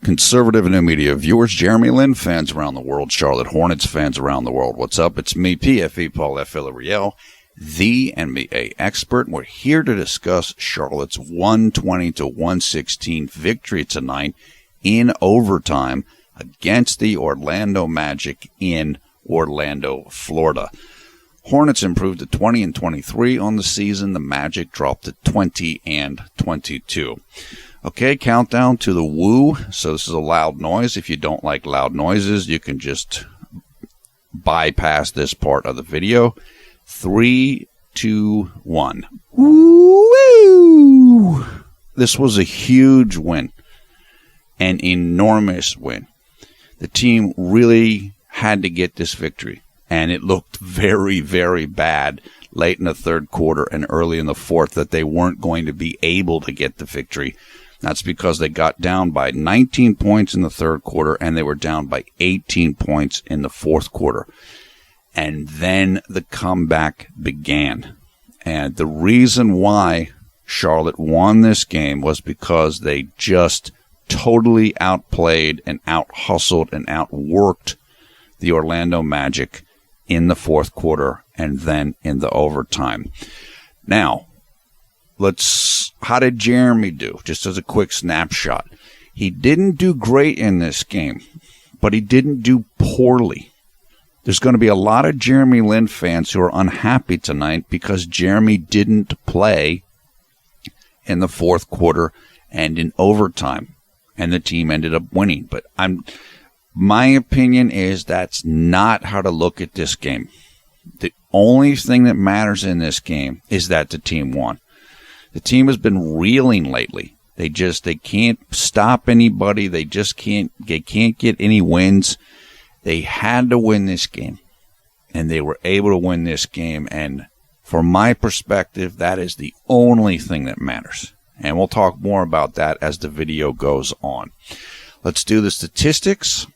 conservative and MVideo viewers, JLin fans around the world, Charlotte Hornets fans around the world. What's up? It's me, PFE Paul F. Villarreal, the NBA expert. We're here to discuss Charlotte's 120-116 victory tonight in overtime against the Orlando Magic in Orlando, Florida. Hornets improved to 20-23 on the season. The Magic dropped to 20-22. Okay, countdown to the woo. So this is a loud noise. If you don't like loud noises, you can just bypass this part of the video. 3, 2, 1. Woo! This was a huge win. An enormous win. The team really had to get this victory. And it looked very, very bad late in the third quarter and early in the fourth that they weren't going to be able to get the victory. That's because they got down by 19 points in the third quarter and they were down by 18 points in the fourth quarter. And then the comeback began. And the reason why Charlotte won this game was because they just totally outplayed and out-hustled and outworked the Orlando Magic in the fourth quarter and then in the overtime. Now, how did Jeremy do? Just as a quick snapshot. He didn't do great in this game, but he didn't do poorly. There's going to be a lot of JLin fans who are unhappy tonight because Jeremy didn't play in the fourth quarter and in overtime, and the team ended up winning. But my opinion is that's not how to look at this game. The only thing that matters in this game is that the team won. The team has been reeling lately. They can't stop anybody. They can't get any wins. They had to win this game, and they were able to win this game. And from my perspective, that is the only thing that matters. And we'll talk more about that as the video goes on. Let's do the statistics.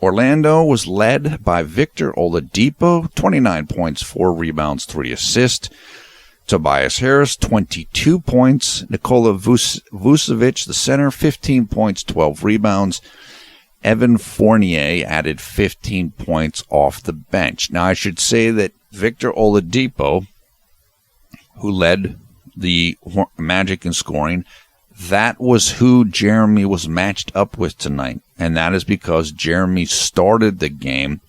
Orlando was led by Victor Oladipo, 29 points, 4 rebounds, 3 assists. Tobias Harris, 22 points. Nikola Vucevic, the center, 15 points, 12 rebounds. Evan Fournier added 15 points off the bench. Now, I should say that Victor Oladipo, who led the Magic in scoring, that was who Jeremy was matched up with tonight. And that is because Jeremy started the game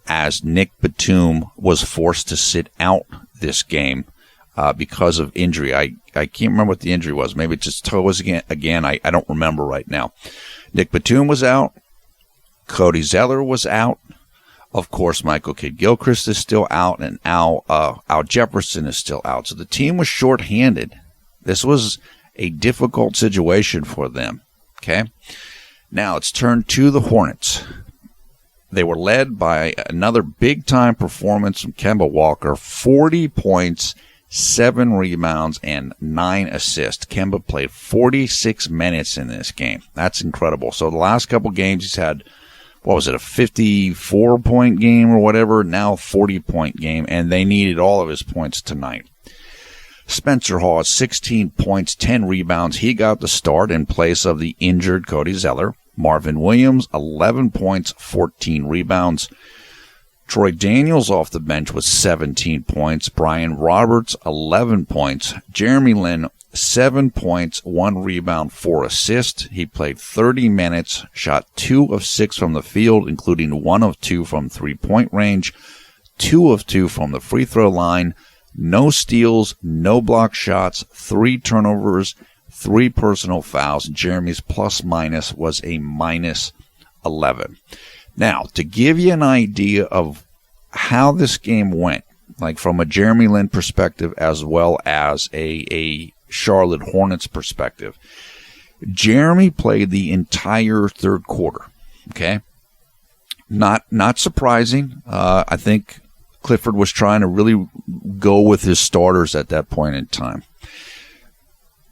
as Nick Batum was forced to sit out this game because of injury. I can't remember what the injury was. Maybe it's his toes again. I don't remember right now. Nick Batum was out. Cody Zeller was out. Of course, Michael Kidd-Gilchrist is still out, and Al Jefferson is still out. So the team was shorthanded. This was a difficult situation for them. Okay? Now it's turned to the Hornets. They were led by another big-time performance from Kemba Walker, 40 points, 7 rebounds, and 9 assists. Kemba played 46 minutes in this game. That's incredible. So the last couple games he's had, a 54-point game or whatever, now 40-point game, and they needed all of his points tonight. Spencer Hall, 16 points, 10 rebounds. He got the start in place of the injured Cody Zeller. Marvin Williams, 11 points, 14 rebounds. Troy Daniels off the bench with 17 points. Brian Roberts, 11 points. JLin, 7 points, 1 rebound, 4 assists. He played 30 minutes, shot 2 of 6 from the field, including 1 of 2 from three-point range, 2 of 2 from the free throw line. No steals, no block shots, 3 turnovers, 3 personal fouls. Jeremy's plus-minus was a minus 11. Now, to give you an idea of how this game went, like from a JLin perspective as well as a Charlotte Hornets perspective, Jeremy played the entire third quarter. Okay? Not surprising. I think Clifford was trying to really go with his starters at that point in time.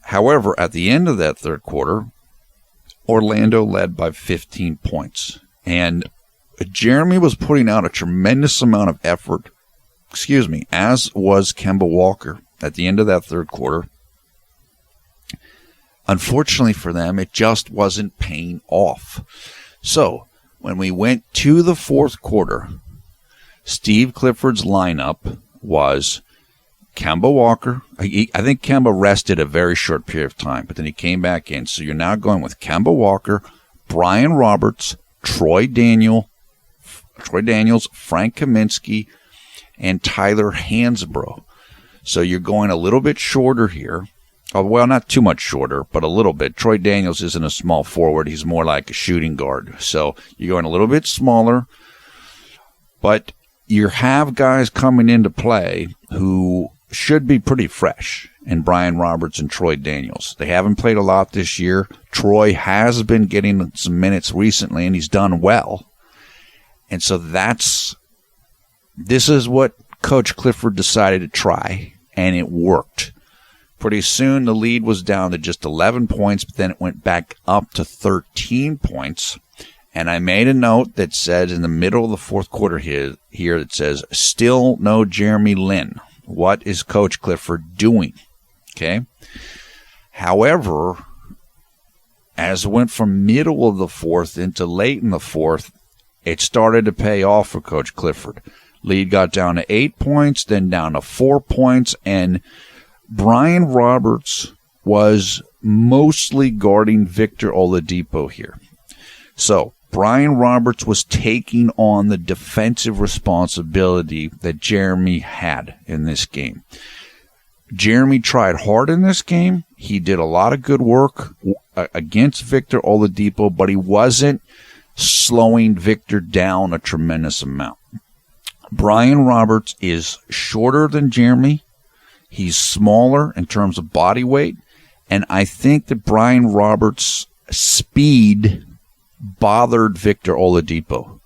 However, at the end of that third quarter, Orlando led by 15 points. And Jeremy was putting out a tremendous amount of effort, as was Kemba Walker at the end of that third quarter. unfortunately for them, it just wasn't paying off. So when we went to the fourth quarter, Steve Clifford's lineup was Kemba Walker. I think Kemba rested a very short period of time, but then he came back in. So you're now going with Kemba Walker, Brian Roberts, Troy Daniels, Frank Kaminsky, and Tyler Hansbrough. So you're going a little bit shorter here. Oh, well, not too much shorter, but a little bit. Troy Daniels isn't a small forward. He's more like a shooting guard. So you're going a little bit smaller, but you have guys coming into play who should be pretty fresh in Brian Roberts and Troy Daniels. They haven't played a lot this year. Troy has been getting some minutes recently, and he's done well. And so this is what Coach Clifford decided to try, and it worked. Pretty soon, the lead was down to just 11 points, but then it went back up to 13 points. And I made a note that said in the middle of the fourth quarter here it says, still no JLin. What is Coach Clifford doing? Okay. However, as it went from middle of the fourth into late in the fourth, it started to pay off for Coach Clifford. Lead got down to 8 points, then down to 4 points, and Brian Roberts was mostly guarding Victor Oladipo here. So Brian Roberts was taking on the defensive responsibility that Jeremy had in this game. Jeremy tried hard in this game. He did a lot of good work against Victor Oladipo, but he wasn't slowing Victor down a tremendous amount. Brian Roberts is shorter than Jeremy. He's smaller in terms of body weight, and I think that Brian Roberts' speed bothered Victor Oladipo.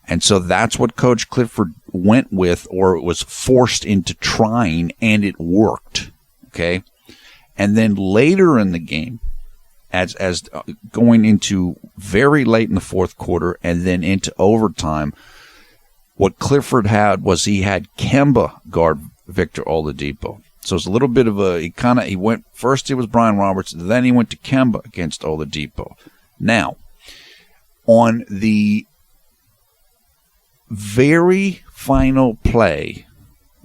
And so that's what Coach Clifford went with, or was forced into trying, and it worked. Okay? And then later in the game, as going into very late in the fourth quarter and then into overtime, what Clifford had was he had Kemba guard Victor Oladipo. So it's a little bit of he went, first it was Brian Roberts, then he went to Kemba against Oladipo. Now, on the very final play,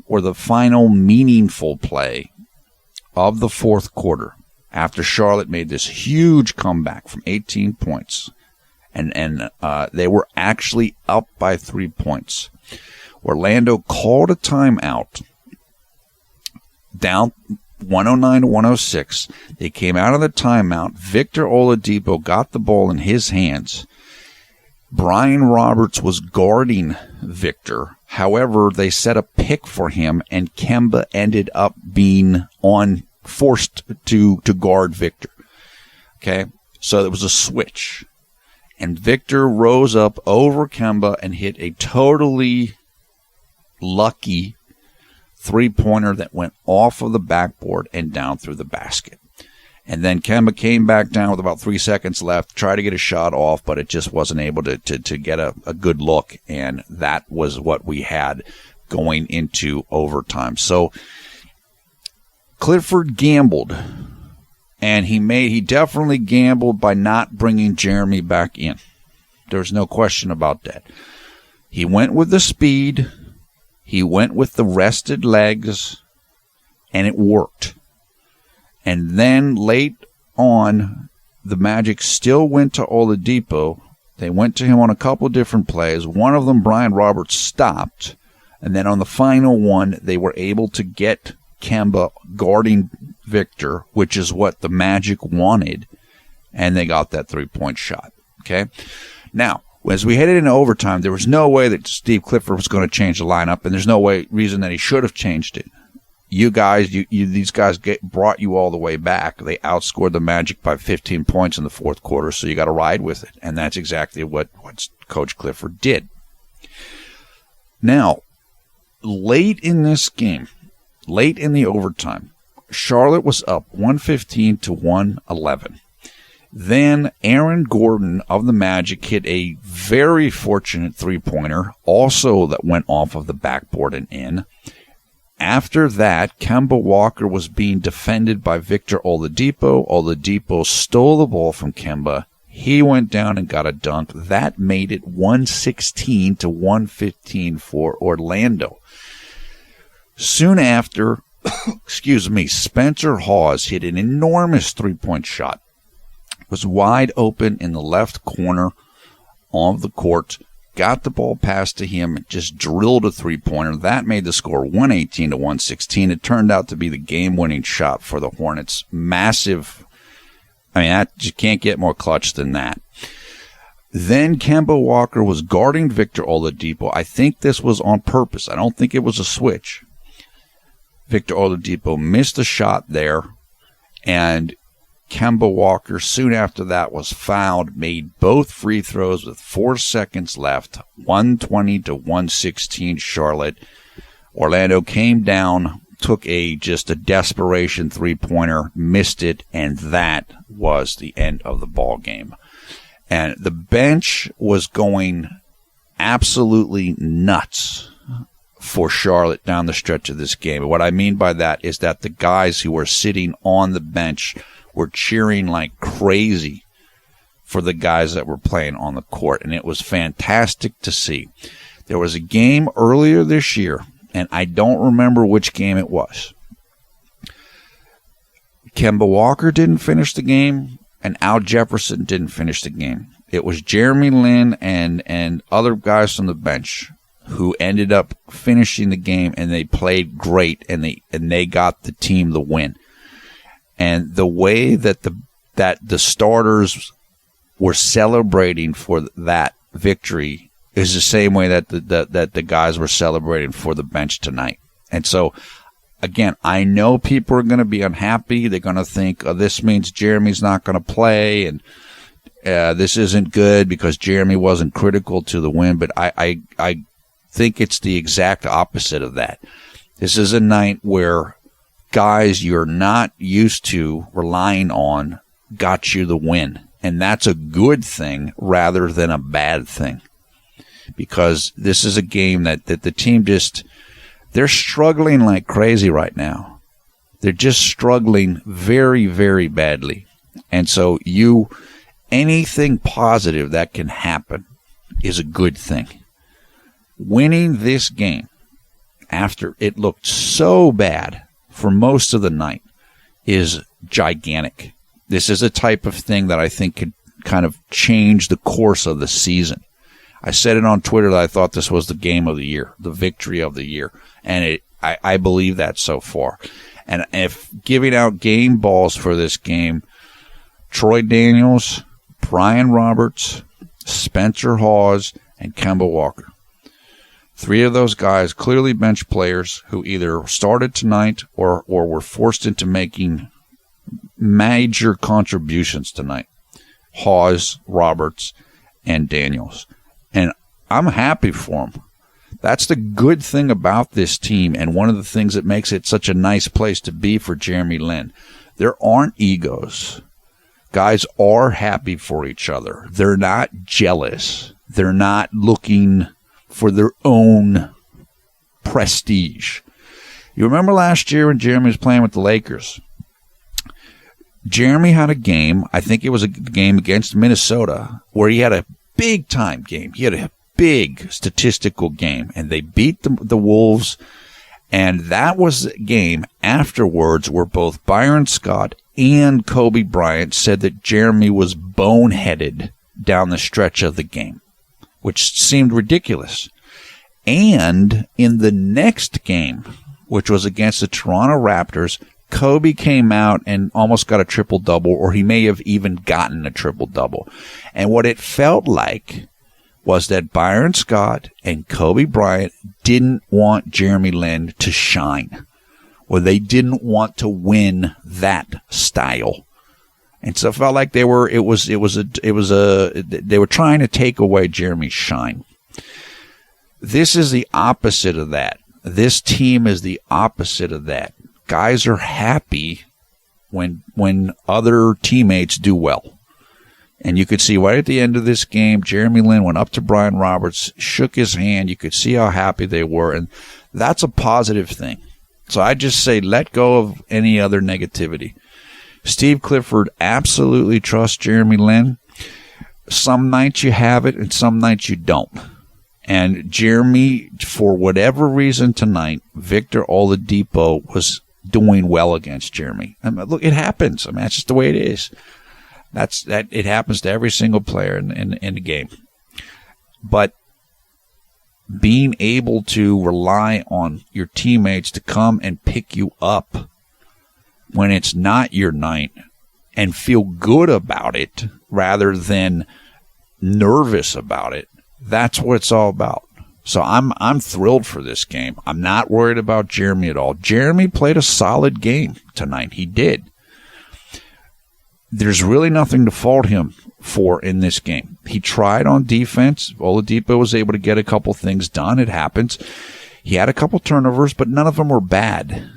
or the final meaningful play of the fourth quarter, after Charlotte made this huge comeback from 18 points, and they were actually up by 3 points, Orlando called a timeout, down 109 to 106. They came out of the timeout. Victor Oladipo got the ball in his hands. Brian Roberts was guarding Victor. However, they set a pick for him, and Kemba ended up being forced to guard Victor. Okay? So it was a switch. And Victor rose up over Kemba and hit a totally lucky three-pointer that went off of the backboard and down through the basket. And then Kemba came back down with about 3 seconds left, tried to get a shot off, but it just wasn't able to get a good look. And that was what we had going into overtime. So Clifford gambled, and he definitely gambled by not bringing Jeremy back in. There's no question about that. He went with the speed. He went with the rested legs, and it worked. And then late on, the Magic still went to Oladipo. They went to him on a couple different plays. One of them, Brian Roberts, stopped. And then on the final one, they were able to get Kemba guarding Victor, which is what the Magic wanted. And they got that three-point shot. Okay? Now, as we headed into overtime, there was no way that Steve Clifford was going to change the lineup, and there's no reason that he should have changed it. You guys, these guys brought you all the way back. They outscored the Magic by 15 points in the fourth quarter, so you got to ride with it, and that's exactly what Coach Clifford did. Now, late in this game, late in the overtime, Charlotte was up 115 to 111. Then Aaron Gordon of the Magic hit a very fortunate three-pointer, also that went off of the backboard and in. After that, Kemba Walker was being defended by Victor Oladipo. Oladipo stole the ball from Kemba. He went down and got a dunk. That made it 116 to 115 for Orlando. Soon after, Spencer Hawes hit an enormous three-point shot. It was wide open in the left corner of the court. Got the ball passed to him, just drilled a three-pointer. That made the score 118 to 116. It turned out to be the game-winning shot for the Hornets. Massive. I mean, you can't get more clutch than that. Then Kemba Walker was guarding Victor Oladipo. I think this was on purpose. I don't think it was a switch. Victor Oladipo missed a shot there, and Kemba Walker, soon after that, was fouled, made both free throws with 4 seconds left, 120 to 116 Charlotte. Orlando came down, took just a desperation three-pointer, missed it, and that was the end of the ball game. And the bench was going absolutely nuts for Charlotte down the stretch of this game. And what I mean by that is that the guys who were sitting on the bench were cheering like crazy for the guys that were playing on the court, and it was fantastic to see. There was a game earlier this year, and I don't remember which game it was. Kemba Walker didn't finish the game, and Al Jefferson didn't finish the game. It was JLin and other guys from the bench who ended up finishing the game, and they played great, and they got the team the win. And the way that the starters were celebrating for that victory is the same way that the guys were celebrating for the bench tonight. And so, again, I know people are going to be unhappy. They're going to think, oh, this means Jeremy's not going to play, and this isn't good because Jeremy wasn't critical to the win. But I think it's the exact opposite of that. This is a night where guys you're not used to relying on got you the win. And that's a good thing rather than a bad thing. Because this is a game that the team they're struggling like crazy right now. They're just struggling very, very badly. And so anything positive that can happen is a good thing. Winning this game after it looked so bad for most of the night is gigantic. This is a type of thing that I think could kind of change the course of the season. I said it on Twitter that I thought this was the game of the year, the victory of the year. And I believe that so far. And if giving out game balls for this game, Troy Daniels, Brian Roberts, Spencer Hawes, and Kemba Walker. 3 of those guys clearly bench players who either started tonight or were forced into making major contributions tonight. Hawes, Roberts, and Daniels. And I'm happy for them. That's the good thing about this team, and one of the things that makes it such a nice place to be for JLin. There aren't egos. Guys are happy for each other. They're not jealous. They're not looking for their own prestige. You remember last year when Jeremy was playing with the Lakers? Jeremy had a game, I think it was a game against Minnesota, where he had a big-time game. He had a big statistical game, and they beat the Wolves, and that was a game afterwards where both Byron Scott and Kobe Bryant said that Jeremy was boneheaded down the stretch of the game, which seemed ridiculous. And in the next game, which was against the Toronto Raptors, Kobe came out and almost got a triple-double, or he may have even gotten a triple-double. And what it felt like was that Byron Scott and Kobe Bryant didn't want JLin to shine, or they didn't want to win that style. And so it felt like they were trying to take away Jeremy's shine. This is the opposite of that. This team is the opposite of that. Guys are happy when other teammates do well. And you could see right at the end of this game, JLin went up to Brian Roberts, shook his hand. You could see how happy they were. And that's a positive thing. So I just say let go of any other negativity. Steve Clifford absolutely trusts JLin. Some nights you have it and some nights you don't. And Jeremy, for whatever reason tonight, Victor Oladipo was doing well against Jeremy. I mean, look, it happens. I mean, that's just the way it is. It happens to every single player in the game. But being able to rely on your teammates to come and pick you up when it's not your night and feel good about it rather than nervous about it, that's what it's all about. So I'm thrilled for this game. I'm not worried about Jeremy at all. Jeremy played a solid game tonight. He did. There's really nothing to fault him for in this game. He tried on defense. Oladipo was able to get a couple things done. It happens. He had a couple turnovers, but none of them were bad.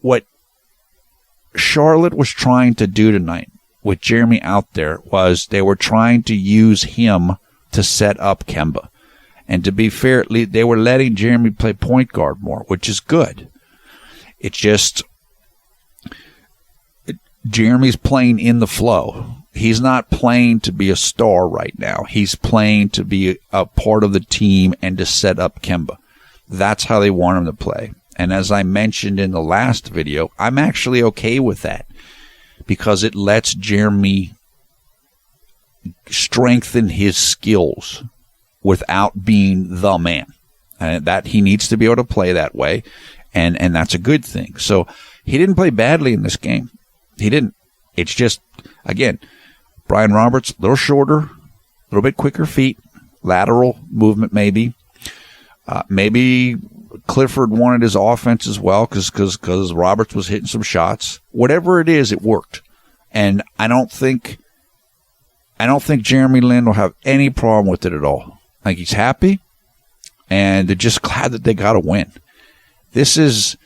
What Charlotte was trying to do tonight with Jeremy out there was they were trying to use him to set up Kemba. And to be fair, they were letting Jeremy play point guard more, which is good. It's just Jeremy's playing in the flow. He's not playing to be a star right now. He's playing to be a part of the team and to set up Kemba. That's how they want him to play. And as I mentioned in the last video, I'm actually okay with that because it lets Jeremy strengthen his skills without being the man. And that he needs to be able to play that way, and that's a good thing. So he didn't play badly in this game. He didn't. It's just, again, Brian Roberts, a little shorter, a little bit quicker feet, lateral movement maybe. Maybe Clifford wanted his offense as well because Roberts was hitting some shots. Whatever it is, it worked. And I don't think JLin will have any problem with it at all. I think he's happy, and they're just glad that they got a win. This is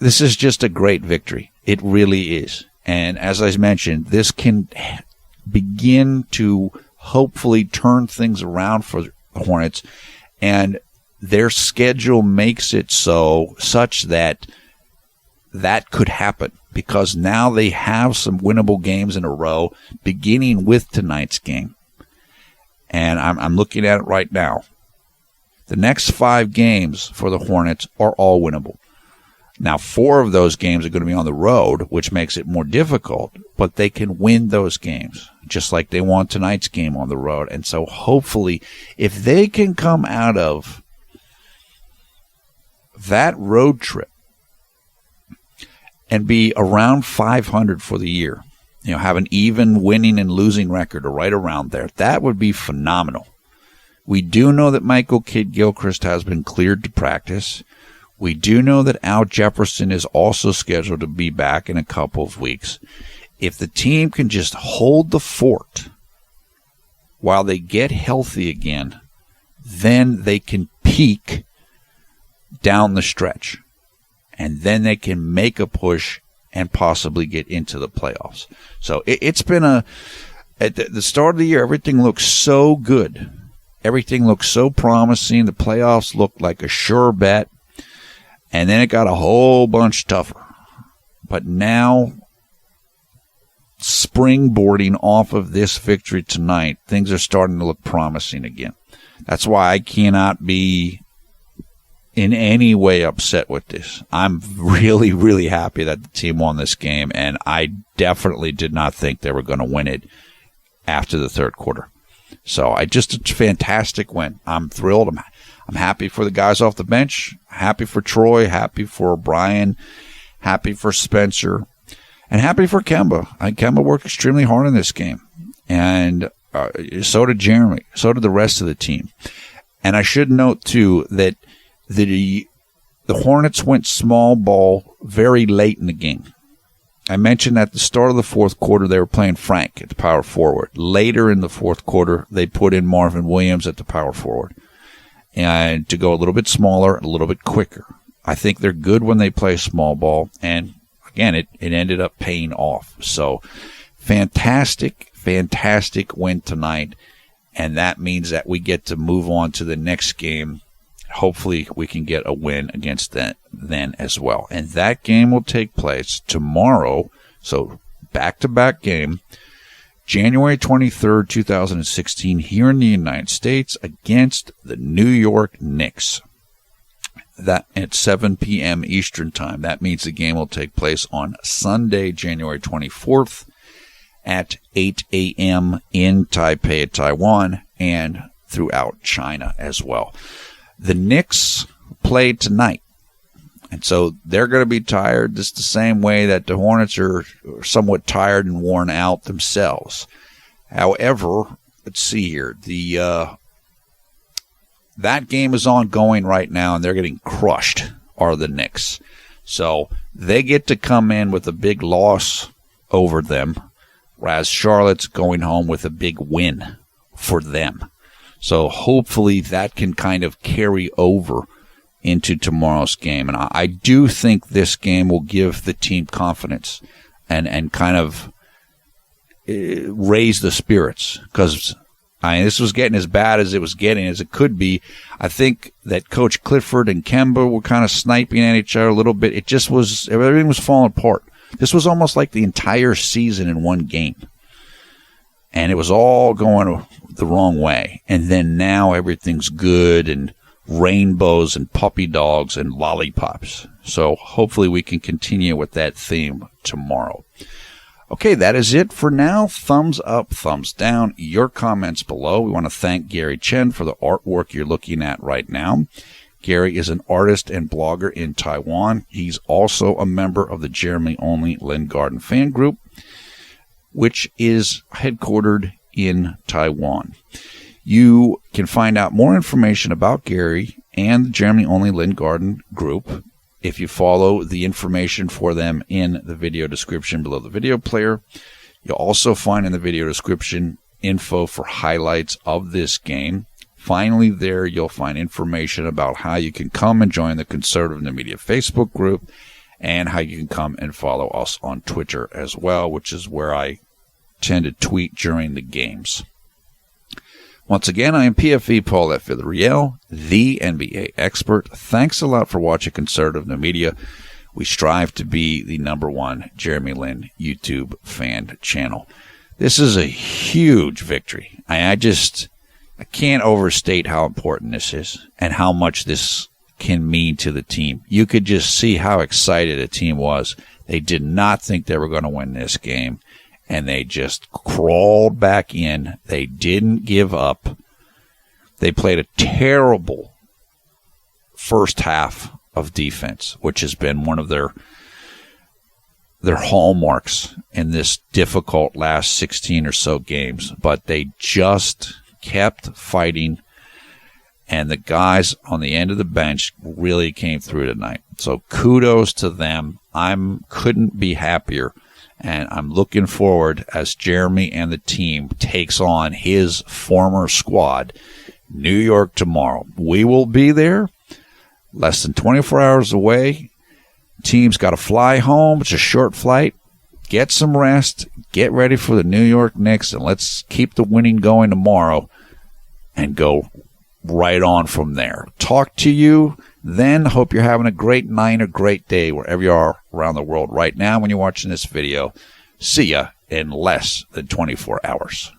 just a great victory. It really is. And as I mentioned, this can begin to hopefully turn things around for the Hornets, and their schedule makes it such that could happen because now they have some winnable games in a row, beginning with tonight's game. And I'm looking at it right now. The next 5 games for the Hornets are all winnable. Now, 4 of those games are going to be on the road, which makes it more difficult, but they can win those games, just like they won tonight's game on the road. And so hopefully, if they can come out of that road trip and be around 500 for the year, have an even winning and losing record or right around there, that would be phenomenal. We do know that Michael Kidd-Gilchrist has been cleared to practice. We do know that Al Jefferson is also scheduled to be back in a couple of weeks. If the team can just hold the fort while they get healthy again, then they can peak down the stretch. And then they can make a push and possibly get into the playoffs. So it's been at the start of the year, everything looks so good. Everything looked so promising. The playoffs looked like a sure bet. And then it got a whole bunch tougher. But now, springboarding off of this victory tonight, things are starting to look promising again. That's why I cannot be in any way upset with this. I'm really, really happy that the team won this game, and I definitely did not think they were going to win it after the third quarter. So a fantastic win. I'm thrilled. I'm happy for the guys off the bench, happy for Troy, happy for Brian, happy for Spencer, and happy for Kemba. Kemba worked extremely hard in this game, and so did Jeremy, so did the rest of the team. And I should note, too, that the Hornets went small ball very late in the game. I mentioned at the start of the fourth quarter they were playing Frank at the power forward. Later in the fourth quarter, they put in Marvin Williams at the power forward, and to go a little bit smaller, a little bit quicker. I think they're good when they play small ball, and again, it ended up paying off. So fantastic win tonight, and that means that we get to move on to the next game Hopefully we can get a win against them then as well. And that game will take place tomorrow. So back-to-back game, January 23rd, 2016, here in the United States against the New York Knicks. That at 7 p.m. Eastern Time. That means the game will take place on Sunday, January 24th at 8 a.m. in Taipei, Taiwan, and throughout China as well. The Knicks play tonight, and so they're going to be tired just the same way that the Hornets are somewhat tired and worn out themselves. However, let's see here. That game is ongoing right now, and they're getting crushed, are the Knicks. So they get to come in with a big loss over them, whereas Charlotte's going home with a big win for them. So hopefully that can kind of carry over into tomorrow's game. And I do think this game will give the team confidence and kind of raise the spirits, because this was getting as bad as it was getting as it could be. I think that Coach Clifford and Kemba were kind of sniping at each other a little bit. It just was, everything was falling apart. This was almost like the entire season in one game. And it was all going the wrong way. And then now everything's good and rainbows and puppy dogs and lollipops. So hopefully we can continue with that theme tomorrow. Okay, that is it for now. Thumbs up, thumbs down, your comments below. We want to thank Gary Chen for the artwork you're looking at right now. Gary is an artist and blogger in Taiwan. He's also a member of the JLin Garden fan group, which is headquartered in Taiwan. You can find out more information about Gary and the JLin Garden group if you follow the information for them in the video description below the video player. You'll also find in the video description info for highlights of this game. Finally, there you'll find information about how you can come and join the Conservative New Media Facebook group, and how you can come and follow us on Twitter as well, which is where I tend to tweet during the games. Once again, I am PFE Paul F. Villarreal, the NBA expert. Thanks a lot for watching Conservative New Media. We strive to be the #1 JLin YouTube fan channel. This is a huge victory. I can't overstate how important this is and how much this can mean to the team. You could just see how excited the team was. They did not think they were going to win this game, and they just crawled back in. They didn't give up. They played a terrible first half of defense, which has been one of their hallmarks in this difficult last 16 or so games. But they just kept fighting, and the guys on the end of the bench really came through tonight. So kudos to them. Couldn't be happier. And I'm looking forward as Jeremy and the team takes on his former squad, New York, tomorrow. We will be there, less than 24 hours away. Team's got to fly home. It's a short flight. Get some rest. Get ready for the New York Knicks, and let's keep the winning going tomorrow and go right on from there. Talk to you then. Hope you're having a great night or great day wherever you are around the world right now when you're watching this video. See ya in less than 24 hours.